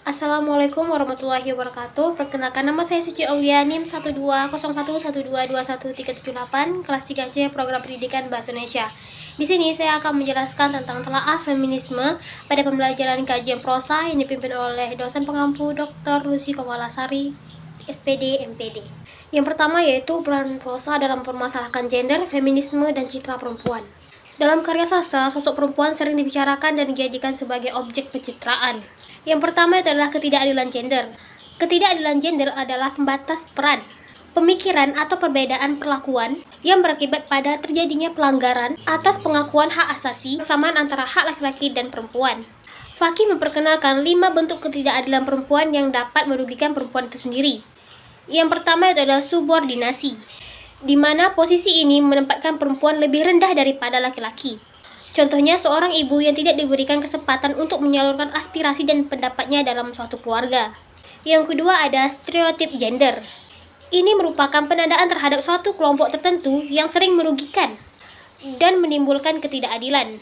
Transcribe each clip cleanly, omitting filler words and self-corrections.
Assalamualaikum warahmatullahi wabarakatuh. Perkenalkan, nama saya Suci Aulia, NIM 12011121378, kelas 3C Program Pendidikan Bahasa Indonesia. Di sini saya akan menjelaskan tentang telaah feminisme pada pembelajaran kajian prosa yang dipimpin oleh dosen pengampu Dr. Lucy Komalasari, SPD, MPD. Yang pertama yaitu peran prosa dalam permasalahan gender, feminisme, dan citra perempuan. Dalam karya sastra, sosok perempuan sering dibicarakan dan dijadikan sebagai objek pencitraan. Yang pertama itu adalah ketidakadilan gender. Ketidakadilan gender adalah pembatas peran, pemikiran atau perbedaan perlakuan yang berakibat pada terjadinya pelanggaran atas pengakuan hak asasi kesamaan antara hak laki-laki dan perempuan. Faki memperkenalkan 5 bentuk ketidakadilan perempuan yang dapat merugikan perempuan itu sendiri. Yang pertama itu adalah subordinasi, di mana posisi ini menempatkan perempuan lebih rendah daripada laki-laki. Contohnya seorang ibu yang tidak diberikan kesempatan untuk menyalurkan aspirasi dan pendapatnya dalam suatu keluarga. Yang kedua ada stereotip gender. Ini merupakan penandaan terhadap suatu kelompok tertentu yang sering merugikan dan menimbulkan ketidakadilan.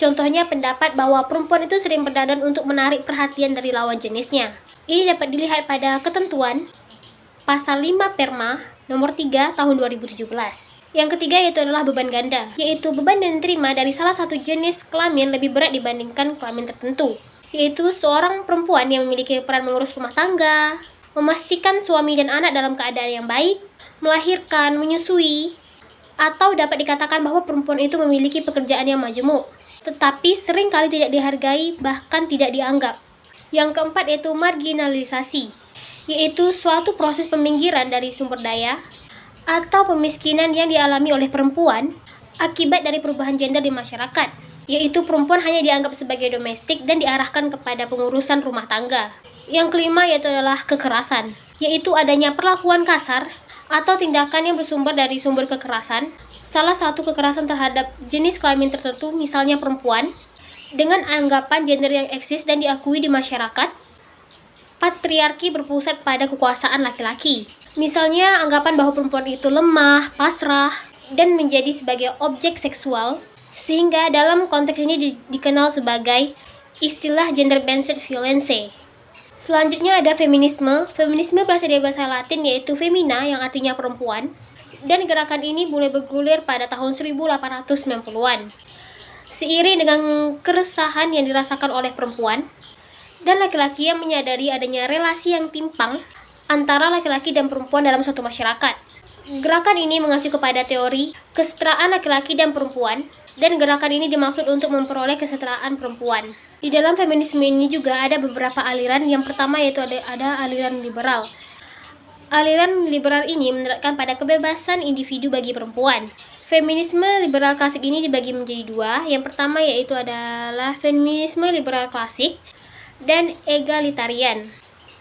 Contohnya pendapat bahwa perempuan itu sering berdandan untuk menarik perhatian dari lawan jenisnya. Ini dapat dilihat pada ketentuan Pasal 5 Perma nomor 3 tahun 2017. Yang ketiga yaitu adalah beban ganda, yaitu beban yang diterima dari salah satu jenis kelamin lebih berat dibandingkan kelamin tertentu, yaitu seorang perempuan yang memiliki peran mengurus rumah tangga, memastikan suami dan anak dalam keadaan yang baik, melahirkan, menyusui, atau dapat dikatakan bahwa perempuan itu memiliki pekerjaan yang majemuk, tetapi sering kali tidak dihargai, bahkan tidak dianggap. Yang keempat yaitu marginalisasi, yaitu suatu proses peminggiran dari sumber daya atau pemiskinan yang dialami oleh perempuan akibat dari perubahan gender di masyarakat, yaitu perempuan hanya dianggap sebagai domestik dan diarahkan kepada pengurusan rumah tangga. Yang kelima yaitu adalah kekerasan, yaitu adanya perlakuan kasar atau tindakan yang bersumber dari sumber kekerasan, salah satu kekerasan terhadap jenis kelamin tertentu, misalnya perempuan, dengan anggapan gender yang eksis dan diakui di masyarakat. Patriarki berpusat pada kekuasaan laki-laki. Misalnya anggapan bahwa perempuan itu lemah, pasrah, dan menjadi sebagai objek seksual, sehingga dalam konteks ini dikenal sebagai istilah gender-based violence. Selanjutnya ada feminisme. Feminisme berasal dari bahasa Latin yaitu femina yang artinya perempuan, dan gerakan ini mulai bergulir pada tahun 1890-an. Seiring dengan keresahan yang dirasakan oleh perempuan dan laki-laki yang menyadari adanya relasi yang timpang antara laki-laki dan perempuan dalam suatu masyarakat. Gerakan ini mengacu kepada teori kesetaraan laki-laki dan perempuan, dan gerakan ini dimaksud untuk memperoleh kesetaraan perempuan. Di dalam feminisme ini juga ada beberapa aliran. Yang pertama yaitu ada aliran liberal. Aliran liberal ini menekankan pada kebebasan individu bagi perempuan. Feminisme liberal klasik ini dibagi menjadi dua. Yang pertama yaitu adalah feminisme liberal klasik dan egalitarian.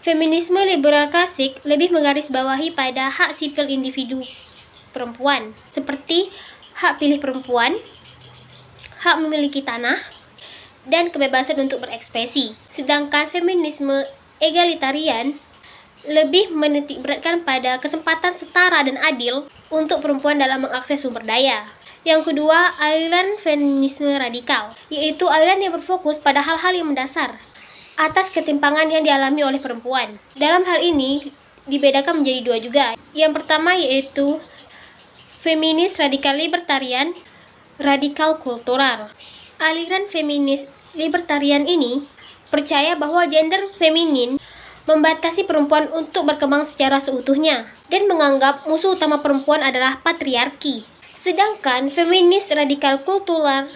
Feminisme liberal klasik lebih menggarisbawahi pada hak sipil individu perempuan, seperti hak pilih perempuan, hak memiliki tanah, dan kebebasan untuk berekspresi. Sedangkan feminisme egalitarian lebih menitik beratkan pada kesempatan setara dan adil untuk perempuan dalam mengakses sumber daya. Yang kedua, aliran feminisme radikal, yaitu aliran yang berfokus pada hal-hal yang mendasar atas ketimpangan yang dialami oleh perempuan. Dalam hal ini dibedakan menjadi dua juga. Yang pertama yaitu feminis radikal libertarian, radikal kultural. Aliran feminis libertarian ini percaya bahwa gender feminin membatasi perempuan untuk berkembang secara seutuhnya dan menganggap musuh utama perempuan adalah patriarki. Sedangkan feminis radikal kultural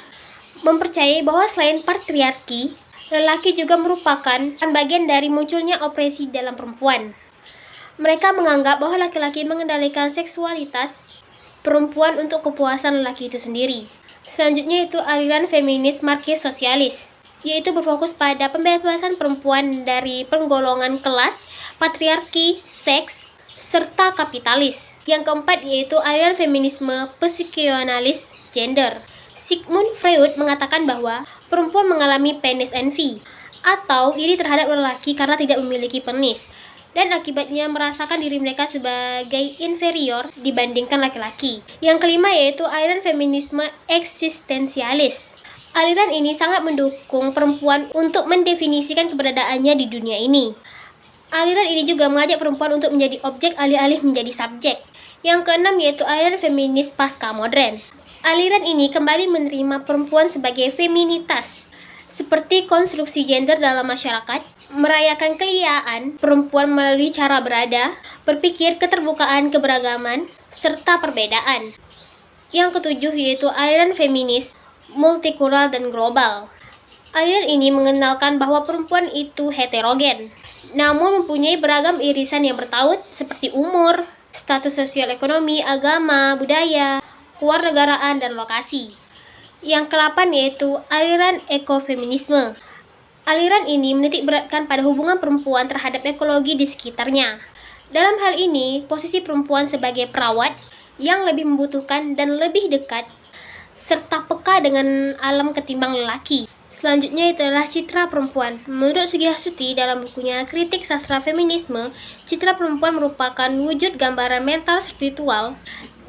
mempercayai bahwa selain patriarki, lelaki juga merupakan bagian dari munculnya opresi dalam perempuan. Mereka menganggap bahwa laki-laki mengendalikan seksualitas perempuan untuk kepuasan lelaki itu sendiri. Selanjutnya itu aliran feminis marxis sosialis, yaitu berfokus pada pembebasan perempuan dari penggolongan kelas, patriarki, seks, serta kapitalis. Yang keempat yaitu aliran feminisme psikoanalis gender. Sigmund Freud mengatakan bahwa perempuan mengalami penis envy atau iri terhadap lelaki karena tidak memiliki penis, dan akibatnya merasakan diri mereka sebagai inferior dibandingkan laki-laki. Yang kelima yaitu aliran feminisme eksistensialis. Aliran ini sangat mendukung perempuan untuk mendefinisikan keberadaannya di dunia ini. Aliran ini juga mengajak perempuan untuk menjadi objek alih-alih menjadi subjek. Yang keenam yaitu aliran feminis pasca modern. Aliran ini kembali menerima perempuan sebagai feminitas, seperti konstruksi gender dalam masyarakat, merayakan keliaan perempuan melalui cara berada, berpikir, keterbukaan, keberagaman, serta perbedaan. Yang ketujuh yaitu aliran feminis multikultural dan global. Aliran ini mengenalkan bahwa perempuan itu heterogen, namun mempunyai beragam irisan yang bertaut seperti umur, status sosial ekonomi, agama, budaya, kewarganegaraan, dan lokasi. Yang ke-8 yaitu aliran ekofeminisme. Aliran ini menitik beratkan pada hubungan perempuan terhadap ekologi di sekitarnya. Dalam hal ini, posisi perempuan sebagai perawat yang lebih membutuhkan dan lebih dekat serta peka dengan alam ketimbang lelaki. Selanjutnya itu adalah citra perempuan. Menurut Sugihasuti dalam bukunya Kritik Sastra Feminisme, citra perempuan merupakan wujud gambaran mental spiritual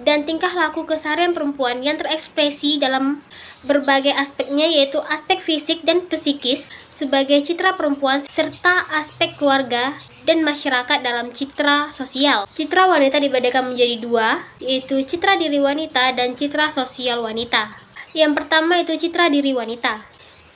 dan tingkah laku keseharian perempuan yang terekspresi dalam berbagai aspeknya, yaitu aspek fisik dan psikis sebagai citra perempuan serta aspek keluarga dan masyarakat dalam citra sosial. Citra wanita dibedakan menjadi dua, yaitu citra diri wanita dan citra sosial wanita. Yang pertama itu citra diri wanita.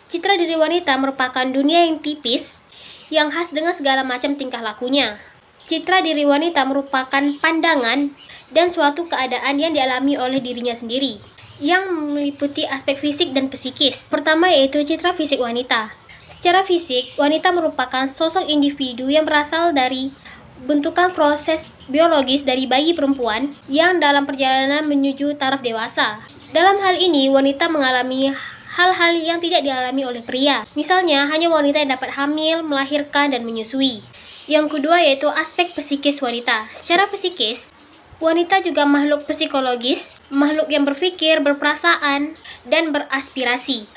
Citra diri wanita merupakan dunia yang tipis, yang khas dengan segala macam tingkah lakunya. Citra diri wanita merupakan pandangan dan suatu keadaan yang dialami oleh dirinya sendiri, yang meliputi aspek fisik dan psikis. Pertama yaitu citra fisik wanita. Secara fisik, wanita merupakan sosok individu yang berasal dari bentukan proses biologis dari bayi perempuan yang dalam perjalanan menuju taraf dewasa. Dalam hal ini, wanita mengalami hal-hal yang tidak dialami oleh pria. Misalnya, hanya wanita yang dapat hamil, melahirkan, dan menyusui. Yang kedua yaitu aspek psikis wanita. Secara psikis, wanita juga makhluk psikologis, makhluk yang berpikir, berperasaan, dan beraspirasi.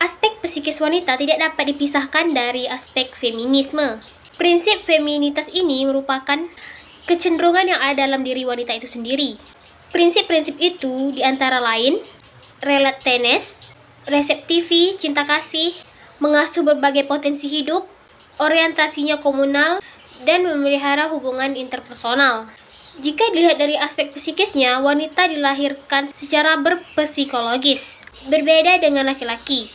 Aspek psikis wanita tidak dapat dipisahkan dari aspek feminisme. Prinsip feminitas ini merupakan kecenderungan yang ada dalam diri wanita itu sendiri. Prinsip-prinsip itu diantara lain relatedness, reseptivi, cinta kasih, mengasuh berbagai potensi hidup, orientasinya komunal, dan memelihara hubungan interpersonal. Jika dilihat dari aspek psikisnya, wanita dilahirkan secara berpsikologis, berbeda dengan laki-laki.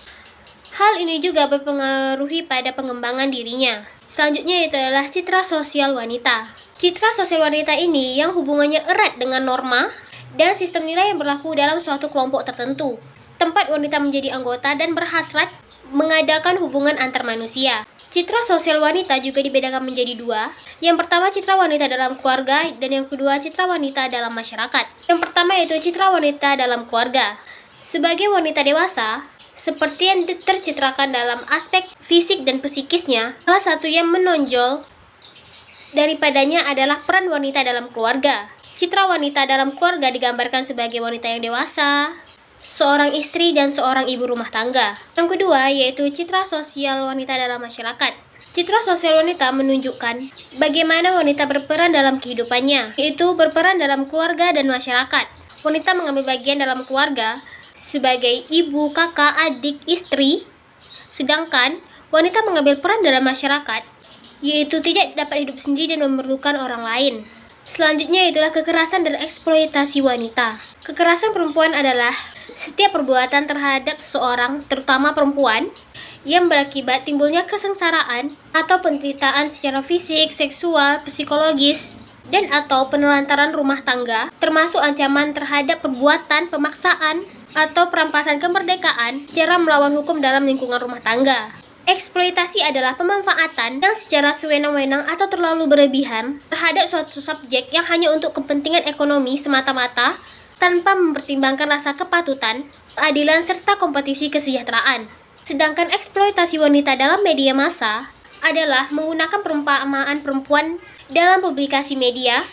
Hal ini juga berpengaruhi pada pengembangan dirinya. Selanjutnya itu adalah citra sosial wanita. Citra sosial wanita ini yang hubungannya erat dengan norma dan sistem nilai yang berlaku dalam suatu kelompok tertentu. Tempat wanita menjadi anggota dan berhasrat mengadakan hubungan antar manusia. Citra sosial wanita juga dibedakan menjadi dua. Yang pertama citra wanita dalam keluarga dan yang kedua citra wanita dalam masyarakat. Yang pertama yaitu citra wanita dalam keluarga. Sebagai wanita dewasa, seperti yang tercitrakan dalam aspek fisik dan psikisnya, salah satu yang menonjol daripadanya adalah peran wanita dalam keluarga. Citra wanita dalam keluarga digambarkan sebagai wanita yang dewasa, seorang istri dan seorang ibu rumah tangga. Yang kedua yaitu citra sosial wanita dalam masyarakat. Citra sosial wanita menunjukkan bagaimana wanita berperan dalam kehidupannya, yaitu berperan dalam keluarga dan masyarakat. Wanita mengambil bagian dalam keluarga sebagai ibu, kakak, adik, istri, sedangkan wanita mengambil peran dalam masyarakat, yaitu tidak dapat hidup sendiri dan memerlukan orang lain. Selanjutnya itulah kekerasan dan eksploitasi wanita. Kekerasan perempuan adalah setiap perbuatan terhadap seseorang, terutama perempuan, yang berakibat timbulnya kesengsaraan atau penderitaan secara fisik, seksual, psikologis, dan atau penelantaran rumah tangga, termasuk ancaman terhadap perbuatan pemaksaan atau perampasan kemerdekaan secara melawan hukum dalam lingkungan rumah tangga. Eksploitasi adalah pemanfaatan yang secara sewenang-wenang atau terlalu berlebihan terhadap suatu subjek yang hanya untuk kepentingan ekonomi semata-mata tanpa mempertimbangkan rasa kepatutan, keadilan, serta kompetisi kesejahteraan. Sedangkan eksploitasi wanita dalam media massa adalah menggunakan perumpamaan perempuan dalam publikasi media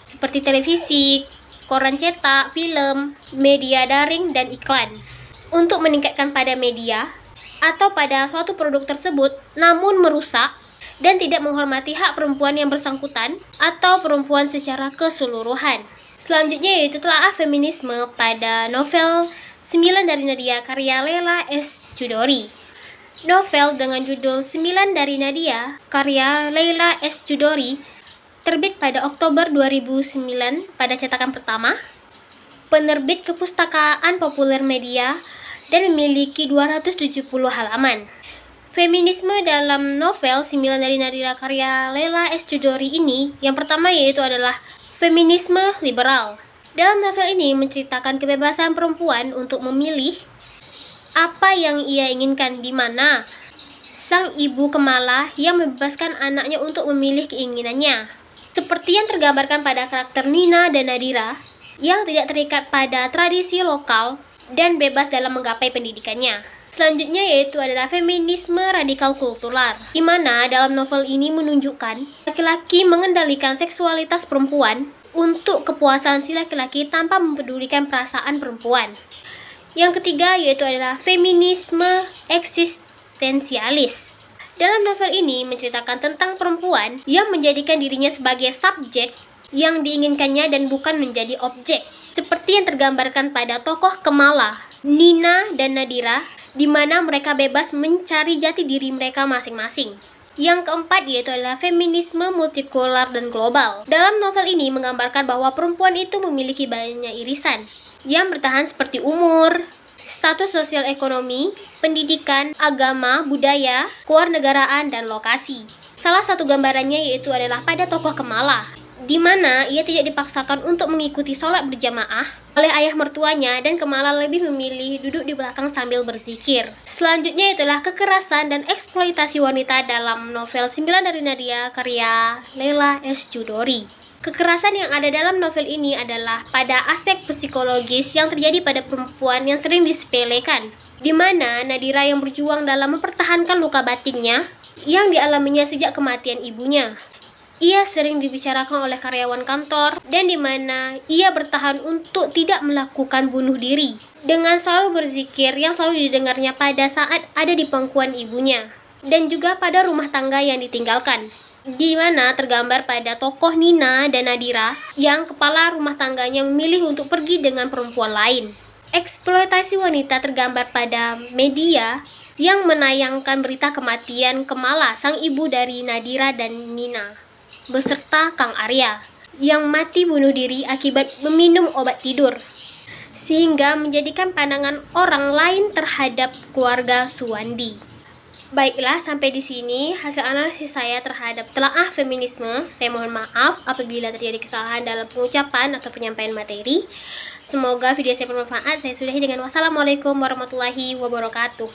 seperti televisi, koran cetak, film, media daring, dan iklan untuk meningkatkan pada media atau pada suatu produk tersebut, namun merusak dan tidak menghormati hak perempuan yang bersangkutan atau perempuan secara keseluruhan. Selanjutnya yaitu telaah feminisme pada novel 9 dari Nadia karya Leila S. Chudori. Novel dengan judul 9 dari Nadia karya Leila S. Chudori terbit pada Oktober 2009 pada cetakan pertama, penerbit Kepustakaan Populer Media, dan memiliki 270 halaman. Feminisme dalam novel 9 dari Nadia karya Leila S. Chudori ini yang pertama yaitu adalah feminisme liberal. Dalam novel ini menceritakan kebebasan perempuan untuk memilih apa yang ia inginkan, di mana sang ibu Kamala yang membebaskan anaknya untuk memilih keinginannya. Seperti yang tergambarkan pada karakter Nina dan Nadira yang tidak terikat pada tradisi lokal dan bebas dalam menggapai pendidikannya. Selanjutnya yaitu adalah feminisme radikal kultural, di mana dalam novel ini menunjukkan laki-laki mengendalikan seksualitas perempuan untuk kepuasan si laki-laki tanpa mempedulikan perasaan perempuan. Yang ketiga yaitu adalah feminisme eksistensialis. Dalam novel ini menceritakan tentang perempuan yang menjadikan dirinya sebagai subjek yang diinginkannya dan bukan menjadi objek. Seperti yang tergambarkan pada tokoh Kamala, Nina, dan Nadira, di mana mereka bebas mencari jati diri mereka masing-masing. Yang keempat yaitu adalah feminisme multikular dan global. Dalam novel ini menggambarkan bahwa perempuan itu memiliki banyak irisan yang bertahan seperti umur, status sosial ekonomi, pendidikan, agama, budaya, kewarganegaraan, dan lokasi. Salah satu gambarannya yaitu adalah pada tokoh Kamala, di mana ia tidak dipaksakan untuk mengikuti sholat berjamaah oleh ayah mertuanya dan Kamala lebih memilih duduk di belakang sambil berzikir. Selanjutnya itulah kekerasan dan eksploitasi wanita dalam novel 9 dari Nadia karya Leila S. Chudori. Kekerasan yang ada dalam novel ini adalah pada aspek psikologis yang terjadi pada perempuan yang sering disepelekan, di mana Nadira yang berjuang dalam mempertahankan luka batinnya yang dialaminya sejak kematian ibunya. Ia sering dibicarakan oleh karyawan kantor dan di mana ia bertahan untuk tidak melakukan bunuh diri dengan selalu berzikir yang selalu didengarnya pada saat ada di pangkuan ibunya dan juga pada rumah tangga yang ditinggalkan, di mana tergambar pada tokoh Nina dan Nadira yang kepala rumah tangganya memilih untuk pergi dengan perempuan lain. Eksploitasi wanita tergambar pada media yang menayangkan berita kematian Kamala, sang ibu dari Nadira dan Nina, beserta Kang Arya yang mati bunuh diri akibat meminum obat tidur, sehingga menjadikan pandangan orang lain terhadap keluarga Suwandi. Baiklah, sampai di sini hasil analisis saya terhadap telaah feminisme. Saya mohon maaf apabila terjadi kesalahan dalam pengucapan atau penyampaian materi. Semoga video saya bermanfaat. Saya sudahi dengan wassalamualaikum warahmatullahi wabarakatuh.